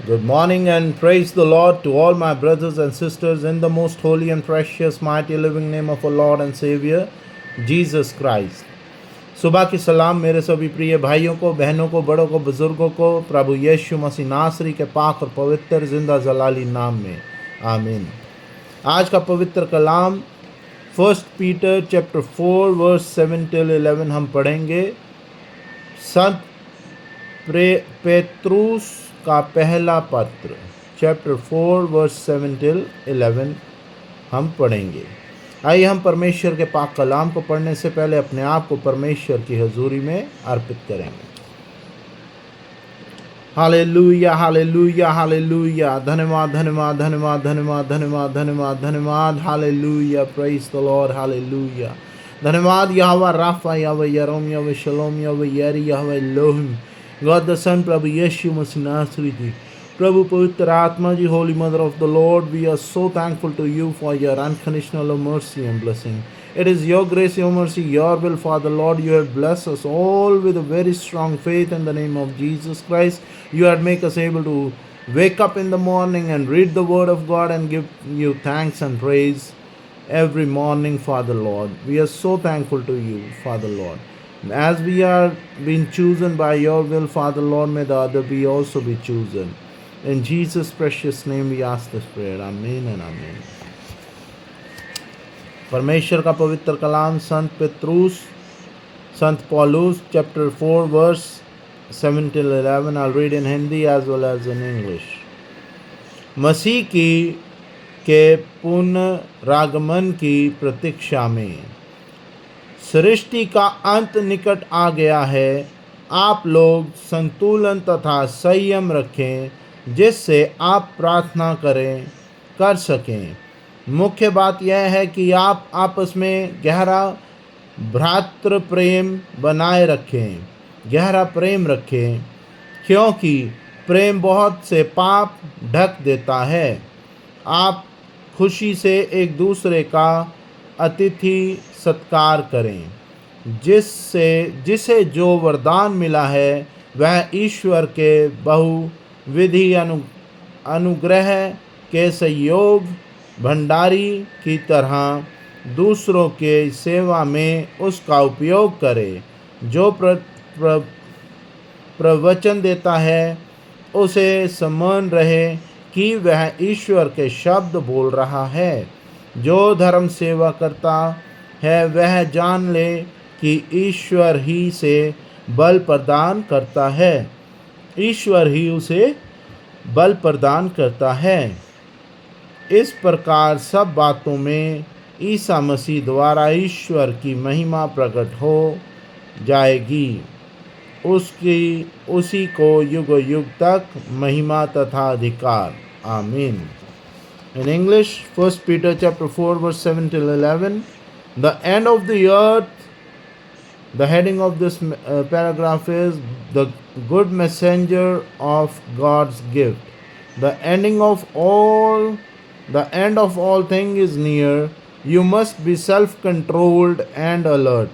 Good morning and praise the Lord to all my brothers and sisters in the most holy and precious, mighty, living name of our Lord and Savior, Jesus Christ. सुबह की सलाम मेरे सभी प्रिय भाइयों को, बहनों को, बड़ों को, बुजुर्गों को प्रभु यीशु मसीह नासरी के पाक और पवित्र जिंदा जलाली नाम में आमीन। आज का पवित्र कलाम 1 पीटर चैप्टर 4 वर्स 7 till 11 हम पढ़ेंगे। संत पेत्रुस का पहला पत्र चैप्टर 4 वर्स 7 till 11 हम पढ़ेंगे। आइए हम परमेश्वर के पाक कलाम को पढ़ने से पहले अपने आप को परमेश्वर की हजूरी में अर्पित करेंगे। Hallelujah, hallelujah, hallelujah. धन्यवाद, धन्यवाद, धन्यवाद, धन्यवाद, धन्यवाद, धन्यवाद, धन्यवाद। Hallelujah, praise the Lord. Hallelujah. धन्यवाद यहोवा राफा, यहोवा यरोम, Jehovah Shalom, Jehovah Jireh, Jehovah Elohim, God the son, प्रभु यीशु मसीह नासरी जी, प्रभु पवित्र आत्मा ji, holy mother of the Lord, we are so thankful to you for your unconditional mercy and blessing. It is your grace, your mercy, your will, Father Lord. You have blessed us all with a very strong faith in the name of Jesus Christ. You have made us able to wake up in the morning and read the word of God and give you thanks and praise every morning, Father Lord. We are so thankful to you, Father Lord. As we are being chosen by your will, Father Lord, may the other be also be chosen. In Jesus' precious name we ask this prayer. Amen and amen. परमेश्वर का पवित्र कलाम संत पौलुस chapter 4 verse 7 till 11. I'll read in Hindi as well as in English. मसीह के पुनरागमन की प्रतीक्षा में सृष्टि का अंत निकट आ गया है। आप लोग संतुलन तथा संयम रखें जिससे आप प्रार्थना कर सकें। मुख्य बात यह है कि आप आपस में गहरा भ्रातृ प्रेम बनाए रखें, गहरा प्रेम रखें, क्योंकि प्रेम बहुत से पाप ढक देता है। आप खुशी से एक दूसरे का अतिथि सत्कार करें। जिसे जो वरदान मिला है वह ईश्वर के बहुविधि अनुग्रह के सहयोग भंडारी की तरह दूसरों के सेवा में उसका उपयोग करे। जो प्रवचन देता है उसे समझ रहे कि वह ईश्वर के शब्द बोल रहा है। जो धर्म सेवा करता है वह जान ले कि ईश्वर ही से बल प्रदान करता है, ईश्वर ही उसे बल प्रदान करता है। इस प्रकार सब बातों में ईसा मसीह द्वारा ईश्वर की महिमा प्रकट हो जाएगी। उसी को युग युग तक महिमा तथा अधिकार। आमीन। In English, 1 Peter chapter 4 verse 7 till 11. The end of the earth. The heading of this paragraph is the good messenger of God's gift. The end of all things is near. You must be self-controlled and alert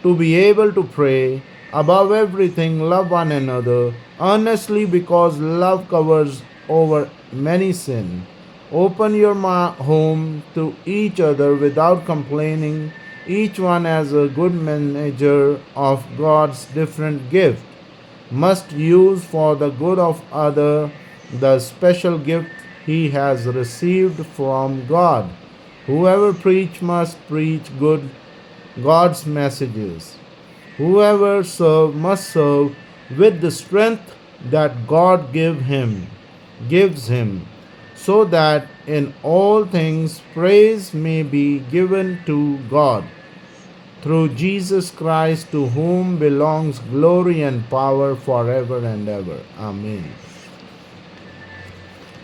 to be able to pray. Above everything, love one another earnestly because love covers over many sins. Open your home to each other without complaining, each one as a good manager of God's different gift must use for the good of other the special gift he has received from God. Whoever preach must preach God's messages. Whoever serve must serve with the strength that God gives him, so that in all things praise may be given to God through Jesus Christ, to whom belongs glory and power forever and ever. Amen.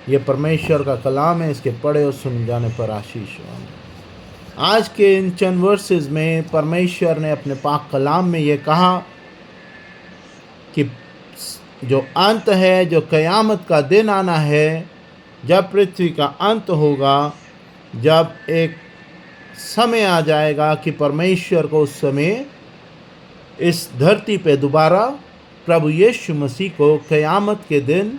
ये परमेश्वर का कलाम है, इसके पढ़े और सुन जाने पर आशीष हो। आज के इन चंद वर्सेस में परमेश्वर ने अपने पाक कलाम में ये कहा कि जो अंत है, जो क़यामत का दिन आना है, जब पृथ्वी का अंत होगा, जब एक समय आ जाएगा कि परमेश्वर को उस समय इस धरती पे दोबारा प्रभु यीशु मसीह को क़यामत के दिन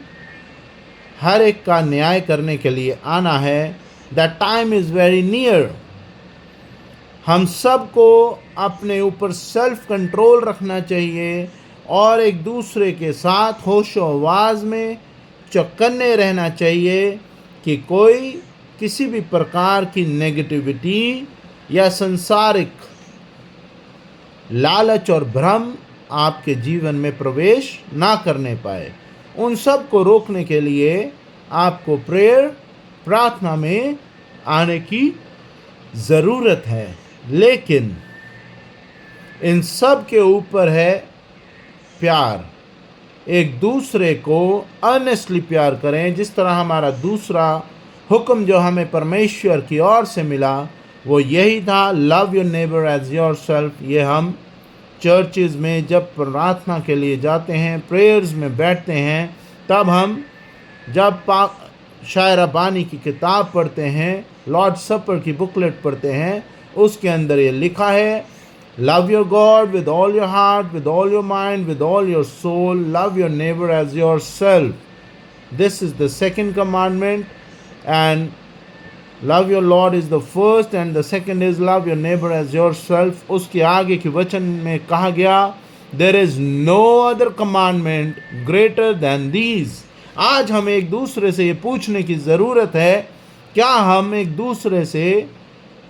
हर एक का न्याय करने के लिए आना है। That time is very near. हम सबको अपने ऊपर सेल्फ कंट्रोल रखना चाहिए और एक दूसरे के साथ होशो आवाज़ में चौकन्ने रहना चाहिए कि कोई किसी भी प्रकार की नेगेटिविटी या संसारिक लालच और भ्रम आपके जीवन में प्रवेश ना करने पाए। उन सब को रोकने के लिए आपको प्रेयर, प्रार्थना में आने की ज़रूरत है। लेकिन इन सब के ऊपर है प्यार। एक दूसरे को ऑनेस्टली प्यार करें। जिस तरह हमारा दूसरा हुक्म जो हमें परमेश्वर की ओर से मिला वो यही था, love your neighbour as yourself. ये हम चर्चेज़ में जब प्रार्थना के लिए जाते हैं, प्रेयर्स में बैठते हैं, तब हम जब शायरा बानी की किताब पढ़ते हैं, लॉर्ड सपर की बुकलेट पढ़ते हैं, उसके अंदर ये लिखा है, love your God with all your heart, with all your mind, with all your soul, love your neighbour as yourself. This is the second commandment and love your Lord is the first and the second is love your neighbour as yourself. उसके आगे के वचन में कहा गया, there is no other commandment greater than these. आज हमें एक दूसरे से ये पूछने की ज़रूरत है, क्या हम एक दूसरे से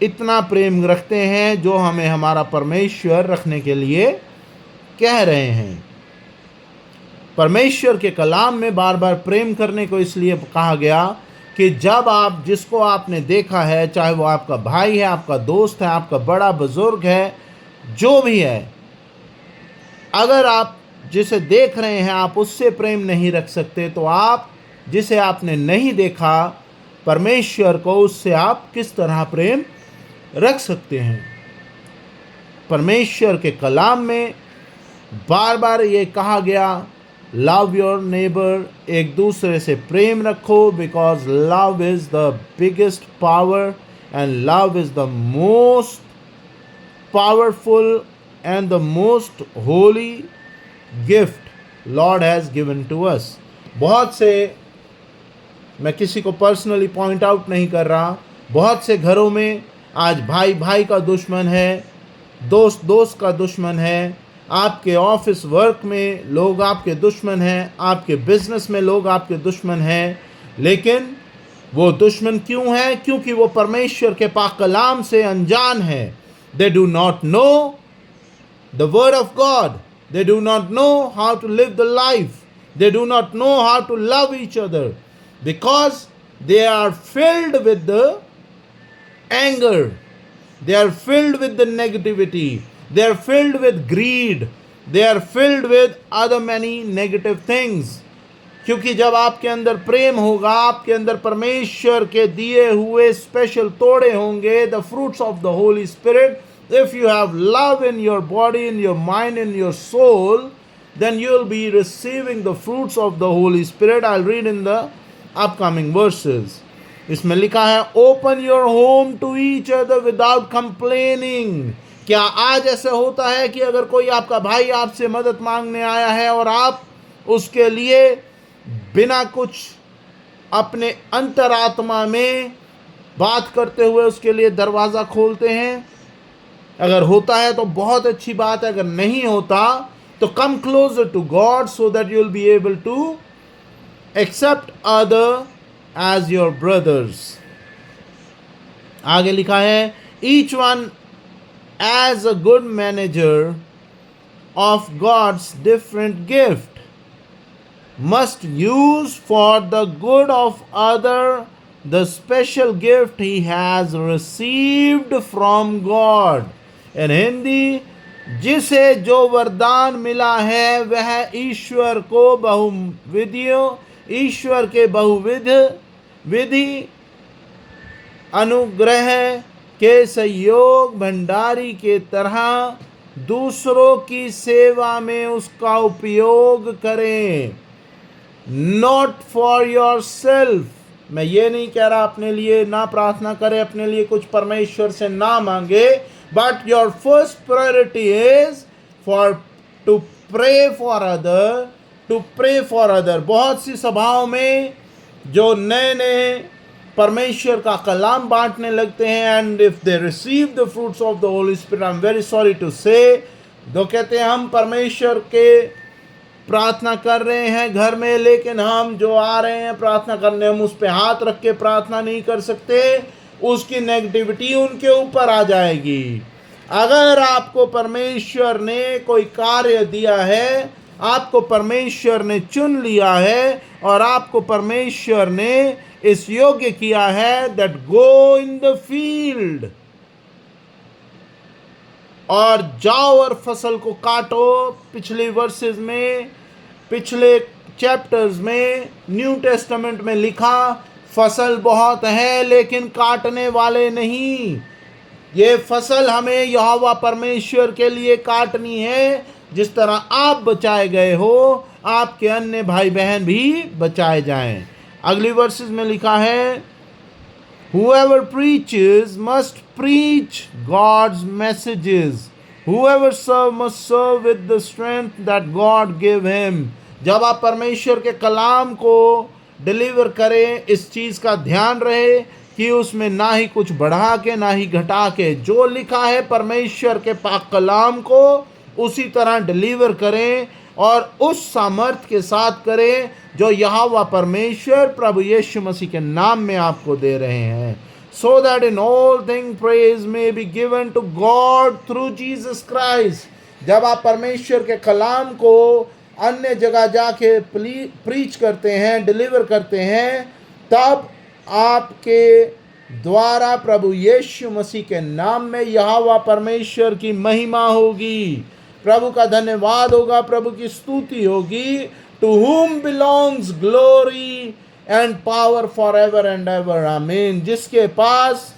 इतना प्रेम रखते हैं जो हमें हमारा परमेश्वर रखने के लिए कह रहे हैं। परमेश्वर के कलाम में बार बार प्रेम करने को इसलिए कहा गया कि जब आप जिसको आपने देखा है, चाहे वो आपका भाई है, आपका दोस्त है, आपका बड़ा बुजुर्ग है, जो भी है, अगर आप जिसे देख रहे हैं आप उससे प्रेम नहीं रख सकते, तो आप जिसे आपने नहीं देखा परमेश्वर को, उससे आप किस तरह प्रेम रख सकते हैं। परमेश्वर के कलाम में बार बार ये कहा गया, लव योर नेबर, एक दूसरे से प्रेम रखो, because love is the biggest power and love is the most powerful and the most holy gift Lord has given to us. बहुत से, मैं किसी को पर्सनली पॉइंट आउट नहीं कर रहा, बहुत से घरों में आज भाई भाई का दुश्मन है, दोस्त दोस्त का दुश्मन है, आपके ऑफिस वर्क में लोग आपके दुश्मन हैं, आपके बिजनेस में लोग आपके दुश्मन हैं। लेकिन वो दुश्मन क्यों है? क्योंकि वो परमेश्वर के पाक कलाम से अनजान है। They do not know the word of God, they do not know how to live the life, they do not know how to love each other, because they are filled with the anger, they are filled with the negativity, they are filled with greed, they are filled with other many negative things। क्योंकि जब आपके अंदर प्रेम होगा, आपके अंदर परमेश्वर के दिए हुए स्पेशल तोड़े होंगे, the fruits of the Holy Spirit, if you have love in your body, in your mind, in your soul, then you will be receiving the fruits of the Holy Spirit। I'll read in the upcoming verses। इसमें लिखा है, open your home to each other without complaining. क्या आज ऐसा होता है कि अगर कोई आपका भाई आपसे मदद मांगने आया है और आप उसके लिए बिना कुछ अपने अंतरात्मा में बात करते हुए उसके लिए दरवाज़ा खोलते हैं? अगर होता है तो बहुत अच्छी बात है, अगर नहीं होता तो come closer to God so that you will be able to accept other as your brothers। आगे लिखा है, each one as a good manager of God's different gift must use for the good of other the special gift he has received from God। in Hindi, जिसे जो वरदान मिला है वह ईश्वर को बहुविधियों, ईश्वर के बहुविध विधि अनुग्रह के सहयोग भंडारी के तरह दूसरों की सेवा में उसका उपयोग करें। नॉट फॉर योर सेल्फ, मैं ये नहीं कह रहा अपने लिए ना प्रार्थना करें, अपने लिए कुछ परमेश्वर से ना मांगे, but your first priority is for to pray for other, to pray for other. बहुत सी सभाओं में जो नए नए परमेश्वर का कलाम बांटने लगते हैं, and if they receive the fruits of the Holy Spirit, I am very sorry to say, जो कहते हैं हम परमेश्वर के प्रार्थना कर रहे हैं घर में, लेकिन हम जो आ रहे हैं प्रार्थना करने, हम उस पे हाथ रख के प्रार्थना नहीं कर सकते, उसकी नेगेटिविटी उनके ऊपर आ जाएगी। अगर आपको परमेश्वर ने कोई कार्य दिया है, आपको परमेश्वर ने चुन लिया है और आपको परमेश्वर ने इस योग्य किया है that go in the field, और जाओ और फसल को काटो। पिछले वर्सेस में, पिछले चैप्टर्स में न्यू टेस्टामेंट में लिखा, फसल बहुत है लेकिन काटने वाले नहीं। ये फसल हमें यहोवा परमेश्वर के लिए काटनी है। जिस तरह आप बचाए गए हो, आपके अन्य भाई बहन भी बचाए जाएं। अगली वर्सेस में लिखा है, whoever preaches must preach God's messages. Whoever serve must serve with the strength that God gave him. जब आप परमेश्वर के कलाम को डिलीवर करें, इस चीज़ का ध्यान रहे कि उसमें ना ही कुछ बढ़ा के ना ही घटा के, जो लिखा है परमेश्वर के पाक कलाम को उसी तरह डिलीवर करें और उस सामर्थ के साथ करें जो यहोवा परमेश्वर प्रभु यीशु मसीह के नाम में आपको दे रहे हैं। So that in all things praise may be given to God through Jesus Christ. जब आप परमेश्वर के कलाम को अन्य जगह जाके प्रीच करते हैं, डिलीवर करते हैं, तब आपके द्वारा प्रभु यीशु मसीह के नाम में यहोवा परमेश्वर की महिमा होगी, प्रभु का धन्यवाद होगा, प्रभु की स्तुति होगी। To whom belongs glory and power forever and ever. आमीन। जिसके पास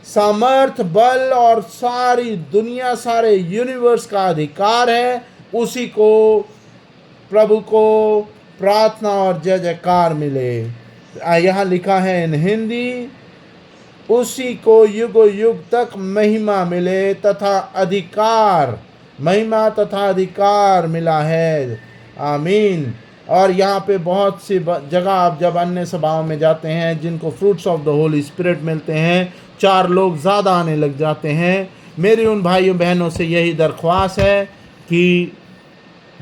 सामर्थ, बल और सारी दुनिया, सारे यूनिवर्स का अधिकार है, उसी को, प्रभु को प्रार्थना और जय जयकार मिले। यहाँ लिखा है इन हिंदी, उसी को युग युग तक महिमा मिले तथा अधिकार, महिमा तथा अधिकार मिला है। आमीन। और यहाँ पे बहुत सी जगह आप जब अन्य सभाओं में जाते हैं जिनको fruits of the Holy spirit मिलते हैं, 4 लोग ज़्यादा आने लग जाते हैं। मेरी उन भाइयों बहनों से यही दरख्वास्त है कि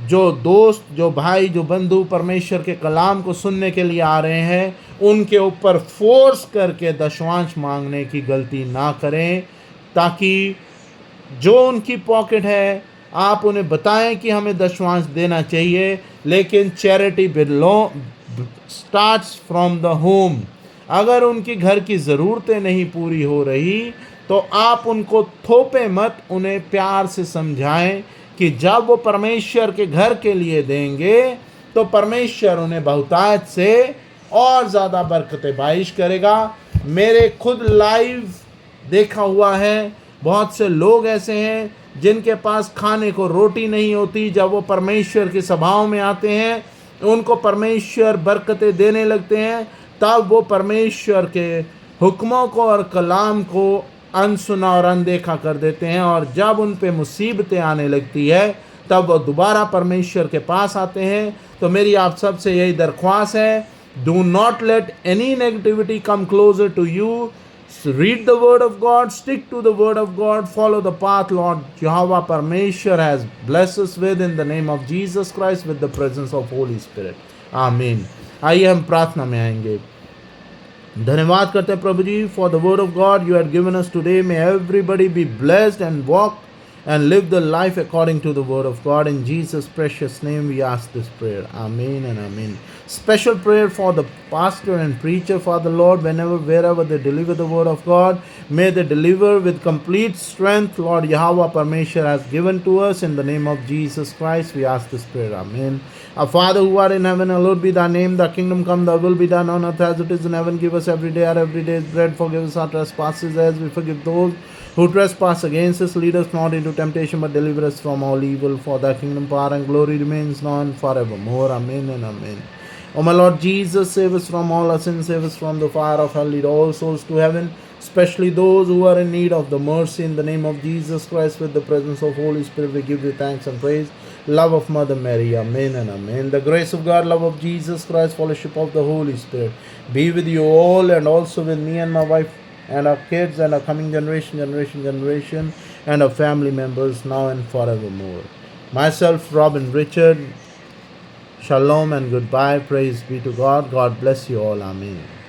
जो दोस्त, जो भाई, जो बंधु परमेश्वर के कलाम को सुनने के लिए आ रहे हैं, उनके ऊपर फोर्स करके दशवांश मांगने की गलती ना करें, ताकि जो उनकी पॉकेट है आप उन्हें बताएं कि हमें दशवांश देना चाहिए, लेकिन charity starts from the home. अगर उनकी घर की ज़रूरतें नहीं पूरी हो रही तो आप उनको थोपे मत, उन्हें प्यार से समझाएं कि जब वो परमेश्वर के घर के लिए देंगे तो परमेश्वर उन्हें बहुतायत से और ज़्यादा बरकतें बारिश करेगा। मेरे खुद लाइव देखा हुआ है, बहुत से लोग ऐसे हैं जिनके पास खाने को रोटी नहीं होती, जब वो परमेश्वर की सभाओं में आते हैं उनको परमेश्वर बरकतें देने लगते हैं, तब वो परमेश्वर के हुक्मों को और कलाम को अनसुना और अनदेखा कर देते हैं, और जब उन पे मुसीबतें आने लगती है तब वो दोबारा परमेश्वर के पास आते हैं। तो मेरी आप सब से यही दरख्वास्त है, do not let any negativity come closer to you. Read the word of God, stick to the word of God, follow the path Lord Jehovah Parmeshwar has blessed us with, in the name of Jesus Christ, with the presence of Holy Spirit. Amen. आइए हम प्रार्थना में आएंगे। धन्यवाद करते हैं प्रभु जी for the word of God you had given us today. May everybody be blessed and walk and live the life according to the word of God. In Jesus' precious name we ask this prayer. Amen and amen. Special prayer for the pastor and preacher, Father Lord, wherever they deliver the word of God, may they deliver with complete strength, Lord Yahweh Parmeshwar has given to us. In the name of Jesus Christ we ask this prayer. Amen. Our Father who art in heaven, hallowed be thy name. Thy kingdom come, thy will be done on earth as it is in heaven. Give us every day our everyday's bread. Forgive us our trespasses as we forgive those who trespass against us. Lead us not into temptation, but deliver us from all evil. For thy kingdom, power, and glory remains now and forevermore. Amen and amen. O my Lord Jesus, save us from all our sins, save us from the fire of hell, lead all souls to heaven, especially those who are in need of the mercy. In the name of Jesus Christ, with the presence of Holy Spirit, we give you thanks and praise. love of Mother Mary. Amen and amen. The grace of God, love of Jesus Christ, fellowship of the Holy Spirit be with you all, and also with me and my wife and our kids and our coming generation, and our family members now and forevermore. Myself, Robin Richard, shalom and goodbye. Praise be to God. God bless you all. Amen.